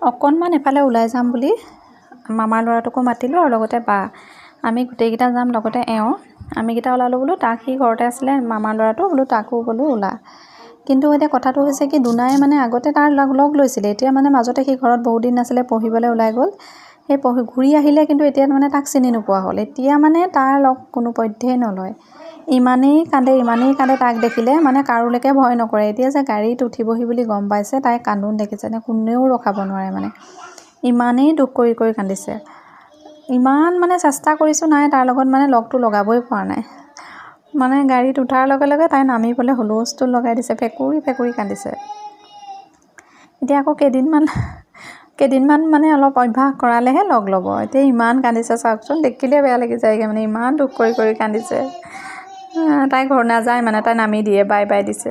অকণমান এফালে ওলাই যাম বুলি মামাৰ ল'ৰাটোকো মাতিলোঁ আৰু লগতে বা আমি গোটেইকেইটা যাম লগতে আমিকেইটা ওলালোঁ বোলো তাক সি ঘৰতে আছিলে মামাৰ ল'ৰাটো বোলো তাকো বোলো ওলা কিন্তু এতিয়া কথাটো হৈছে কি দুনাই মানে আগতে তাৰ লগ লৈছিলে এতিয়া মানে মাজতে সি ঘৰত বহুত দিন নাছিলে পঢ়িবলৈ ওলাই গ'ল সেই ঘূৰি আহিলে কিন্তু এতিয়া মানে তাক চিনি নোপোৱা হ'ল এতিয়া মানে তাৰ লগ কোনো পধ্যেই নলয় ইমানেই কান্দে তাক দেখিলে মানে কাৰোলৈকে ভয় নকৰে এতিয়া যে গাড়ীত উঠিবহি বুলি গম পাইছে তাই কান্দোন দেখিছে নে কোনেও ৰখাব নোৱাৰে মানে ইমানেই দুখ কৰি কান্দিছে ইমান মানে চেষ্টা কৰিছোঁ নাই তাৰ লগত মানে লগটো লগাবই পৰা নাই মানে গাড়ীত উঠাৰ লগে লগে তাই নামিবলৈ হুলস্থুল লগাই দিছে ফেকুৰি কান্দিছে এতিয়া আকৌ কেইদিনমান মানে অলপ অভ্যাস কৰালেহে লগ ল'ব এতিয়া ইমান কান্দিছে চাওকচোন দেখিলে বেয়া লাগি যায়গৈ মানে ইমান দুখ কৰি কান্দিছে তাই ঘৰ নাযায় মানে তাই নামি দিয়ে বাই দিছে